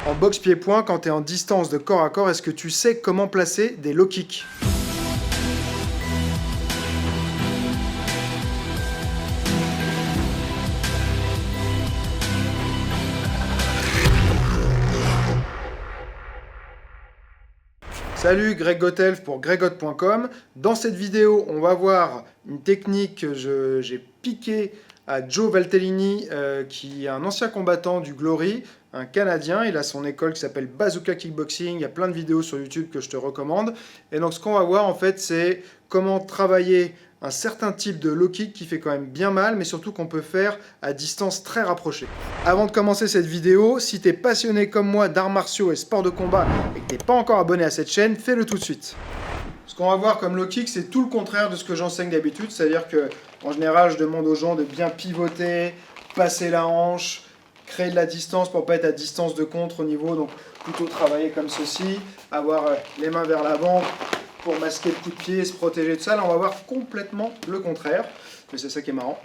En boxe pied-point, quand tu es en distance de corps à corps, est-ce que tu sais comment placer des low kicks? Salut, Greg Gotelf pour gregot.com. Dans cette vidéo, on va voir une technique que j'ai piquée à Joe Valtellini, qui est un ancien combattant du Glory, un Canadien. Il a son école qui s'appelle Bazooka Kickboxing. Il y a plein de vidéos sur YouTube que je te recommande. Et donc, ce qu'on va voir, en fait, c'est comment travailler un certain type de low kick qui fait quand même bien mal, mais surtout qu'on peut faire à distance très rapprochée. Avant de commencer cette vidéo, si tu es passionné comme moi d'arts martiaux et sport de combat et que tu n'es pas encore abonné à cette chaîne, fais-le tout de suite. Ce qu'on va voir comme low kick, c'est tout le contraire de ce que j'enseigne d'habitude, c'est-à-dire que en général, je demande aux gens de bien pivoter, passer la hanche, créer de la distance pour pas être à distance de contre au niveau, donc plutôt travailler comme ceci, avoir les mains vers l'avant, pour masquer le coup de pied, se protéger de ça. Là, on va voir complètement le contraire, mais c'est ça qui est marrant.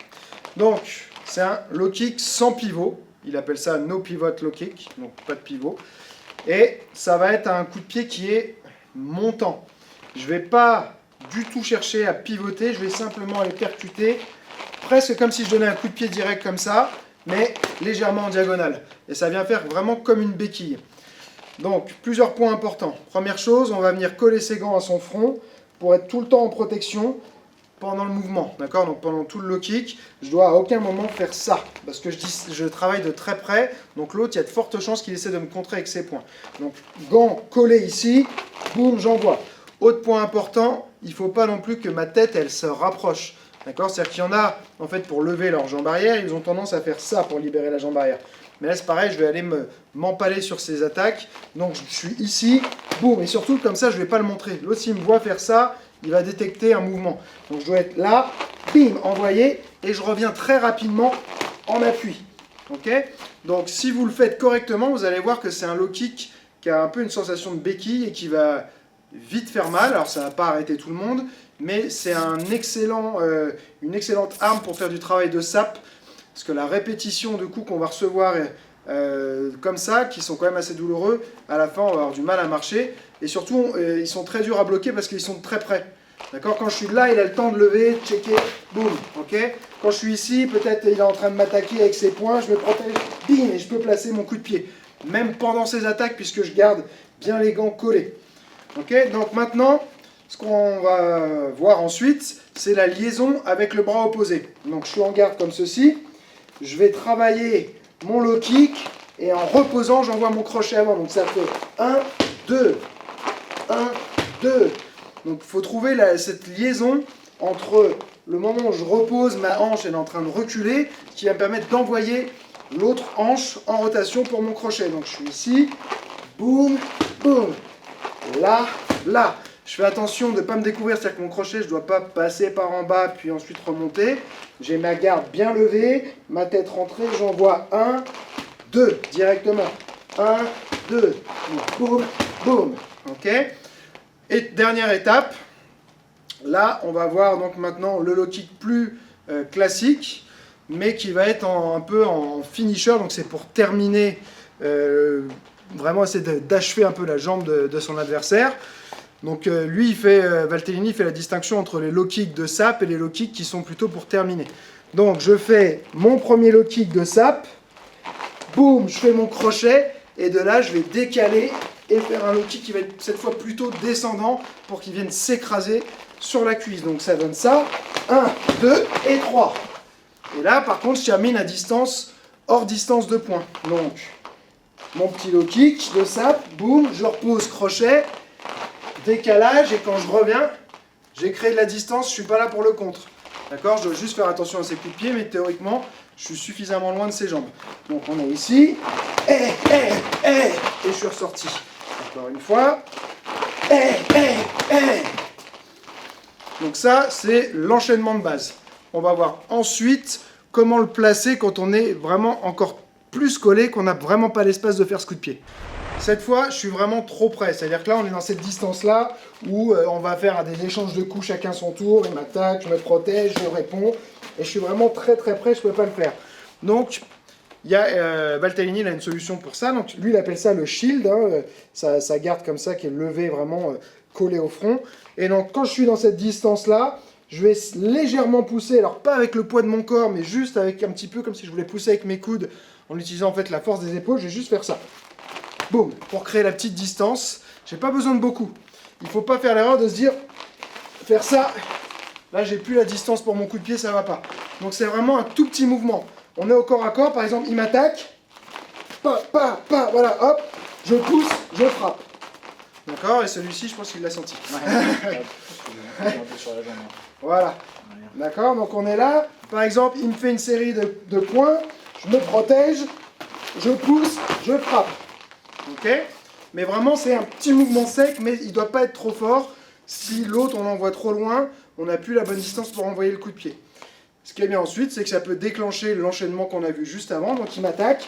Donc, c'est un low kick sans pivot. Il appelle ça no pivot low kick, donc pas de pivot. Et ça va être un coup de pied qui est montant. Je ne vais pas du tout chercher à pivoter, je vais simplement aller percuter, presque comme si je donnais un coup de pied direct comme ça, mais légèrement en diagonale. Et ça vient faire vraiment comme une béquille. Donc, plusieurs points importants. Première chose, on va venir coller ses gants à son front pour être tout le temps en protection pendant le mouvement. D'accord? Donc, pendant tout le low kick, je dois à aucun moment faire ça. Parce que je travaille de très près. Donc, l'autre, il y a de fortes chances qu'il essaie de me contrer avec ses poings. Donc, gants collés ici, boum, j'envoie. Autre point important, il ne faut pas non plus que ma tête, elle se rapproche. D'accord? C'est-à-dire qu'il y en a, en fait, pour lever leur jambe arrière, ils ont tendance à faire ça pour libérer la jambe arrière. Mais là, c'est pareil, je vais aller m'empaler sur ces attaques. Donc, je suis ici, boum, et surtout, comme ça, je ne vais pas le montrer. L'autre, s'il me voit faire ça, il va détecter un mouvement. Donc, je dois être là, bim, envoyé, et je reviens très rapidement en appui. Ok? Donc, si vous le faites correctement, vous allez voir que c'est un low kick qui a un peu une sensation de béquille et qui va vite faire mal. Alors, ça ne va pas arrêter tout le monde, mais c'est une excellente arme pour faire du travail de sape. Parce que la répétition de coups qu'on va recevoir comme ça, qui sont quand même assez douloureux, à la fin on va avoir du mal à marcher. Et surtout, ils sont très durs à bloquer parce qu'ils sont très près. D'accord? Quand je suis là, il a le temps de lever, de checker, boum, ok? Quand je suis ici, peut-être il est en train de m'attaquer avec ses poings, je me protège, bim, et je peux placer mon coup de pied. Même pendant ses attaques, puisque je garde bien les gants collés. Ok? Donc maintenant, ce qu'on va voir ensuite, c'est la liaison avec le bras opposé. Donc je suis en garde comme ceci. Je vais travailler mon low kick et en reposant, j'envoie mon crochet avant. Donc ça fait 1, 2, 1, 2. Donc il faut trouver cette liaison entre le moment où je repose, ma hanche elle est en train de reculer, qui va me permettre d'envoyer l'autre hanche en rotation pour mon crochet. Donc je suis ici, boum, boum, là, là. Je fais attention de ne pas me découvrir, c'est-à-dire que mon crochet, je ne dois pas passer par en bas puis ensuite remonter. J'ai ma garde bien levée, ma tête rentrée, j'envoie 1, 2 directement. 1, 2, boum, boum. Ok? Et dernière étape, là, on va voir donc maintenant le low kick plus classique, mais qui va être un peu en finisher, donc c'est pour terminer, vraiment essayer d'achever un peu la jambe de son adversaire. Donc lui, Valtellini fait la distinction entre les low kicks de sape et les low kicks qui sont plutôt pour terminer. Donc je fais mon premier low kick de sape, boum, je fais mon crochet, et de là je vais décaler et faire un low kick qui va être cette fois plutôt descendant pour qu'il vienne s'écraser sur la cuisse. Donc ça donne ça, 1, 2 et 3. Et là par contre je termine à distance, hors distance de points. Donc mon petit low kick de sape, boum, je repose crochet, décalage, et quand je reviens, j'ai créé de la distance, je ne suis pas là pour le contre. D'accord? Je dois juste faire attention à ses coups de pied, mais théoriquement, je suis suffisamment loin de ses jambes. Donc on est ici, et je suis ressorti. Encore une fois, Donc ça, c'est l'enchaînement de base. On va voir ensuite comment le placer quand on est vraiment encore plus collé, qu'on n'a vraiment pas l'espace de faire ce coup de pied. Cette fois, je suis vraiment trop près. C'est-à-dire que là, on est dans cette distance-là où on va faire des échanges de coups chacun son tour. Il m'attaque, je me protège, je réponds. Et je suis vraiment très très près, je ne peux pas le faire. Donc, Il y a Valtellini, il a une solution pour ça. Donc lui, il appelle ça le shield. Hein, ça garde comme ça, qui est levé vraiment collé au front. Et donc quand je suis dans cette distance-là, je vais légèrement pousser, alors pas avec le poids de mon corps, mais juste avec un petit peu comme si je voulais pousser avec mes coudes, en utilisant en fait la force des épaules. Je vais juste faire ça. Boum, pour créer la petite distance. J'ai pas besoin de beaucoup. Il faut pas faire l'erreur de se dire, faire ça, là j'ai plus la distance pour mon coup de pied, ça va pas. Donc c'est vraiment un tout petit mouvement. On est au corps à corps, par exemple, il m'attaque, voilà, hop, je pousse, je frappe. D'accord, et celui-ci, je pense qu'il l'a senti. Voilà, d'accord, donc on est là. Par exemple, il me fait une série de points, je me protège, je pousse, je frappe. Ok? Mais vraiment, c'est un petit mouvement sec, mais il ne doit pas être trop fort. Si l'autre, on l'envoie trop loin, on n'a plus la bonne distance pour envoyer le coup de pied. Ce qui est bien ensuite, c'est que ça peut déclencher l'enchaînement qu'on a vu juste avant. Donc il m'attaque,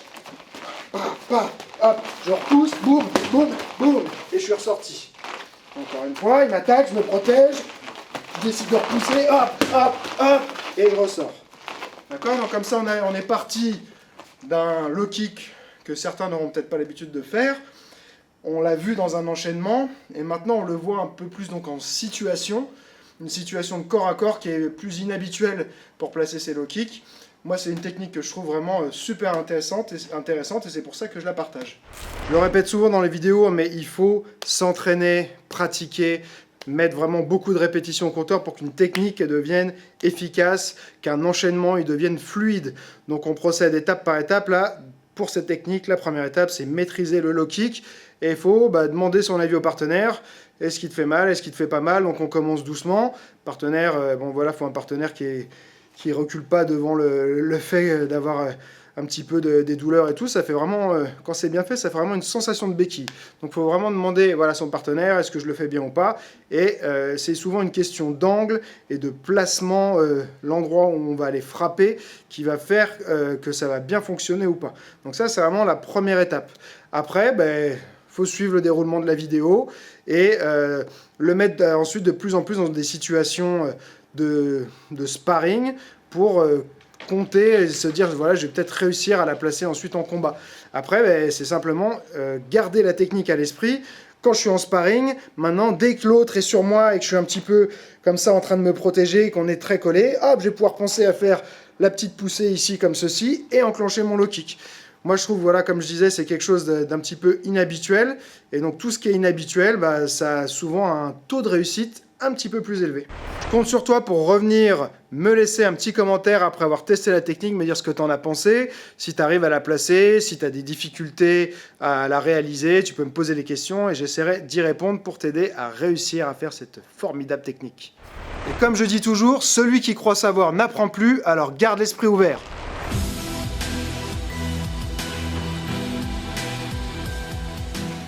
hop, je repousse, boum, boum, boum, et je suis ressorti. Encore une fois, il m'attaque, je me protège, je décide de repousser, hop, et je ressors. D'accord? Donc comme ça, on est parti d'un low kick que certains n'auront peut-être pas l'habitude de faire. On l'a vu dans un enchaînement, et maintenant on le voit un peu plus donc en situation, une situation de corps à corps qui est plus inhabituelle pour placer ses low kicks. Moi, c'est une technique que je trouve vraiment super intéressante et c'est pour ça que je la partage. Je le répète souvent dans les vidéos, mais il faut s'entraîner, pratiquer, mettre vraiment beaucoup de répétitions au compteur pour qu'une technique devienne efficace, qu'un enchaînement il devienne fluide. Donc on procède étape par étape. Là, pour cette technique, la première étape, c'est maîtriser le low kick. Et il faut demander son avis au partenaire. Est-ce qu'il te fait mal? Est-ce qu'il te fait pas mal? Donc on commence doucement. Partenaire, bon voilà, il faut un partenaire qui recule pas devant le fait d'avoir un petit peu des douleurs et tout. Ça fait vraiment, quand c'est bien fait, ça fait vraiment une sensation de béquille. Donc il faut vraiment demander voilà, à son partenaire, est-ce que je le fais bien ou pas? Et c'est souvent une question d'angle et de placement, l'endroit où on va aller frapper, qui va faire que ça va bien fonctionner ou pas. Donc ça, c'est vraiment la première étape. Après, faut suivre le déroulement de la vidéo et le mettre ensuite de plus en plus dans des situations de sparring pour compter et se dire voilà, je vais peut-être réussir à la placer ensuite en combat. Après, c'est simplement garder la technique à l'esprit. Quand je suis en sparring, maintenant, dès que l'autre est sur moi et que je suis un petit peu comme ça en train de me protéger et qu'on est très collé, hop, je vais pouvoir penser à faire la petite poussée ici comme ceci et enclencher mon low kick. Moi, je trouve, voilà, comme je disais, c'est quelque chose d'un petit peu inhabituel. Et donc, tout ce qui est inhabituel, ça a souvent un taux de réussite un petit peu plus élevé. Je compte sur toi pour revenir me laisser un petit commentaire après avoir testé la technique, me dire ce que tu en as pensé, si tu arrives à la placer, si tu as des difficultés à la réaliser, tu peux me poser des questions et j'essaierai d'y répondre pour t'aider à réussir à faire cette formidable technique. Et comme je dis toujours, celui qui croit savoir n'apprend plus, alors garde l'esprit ouvert.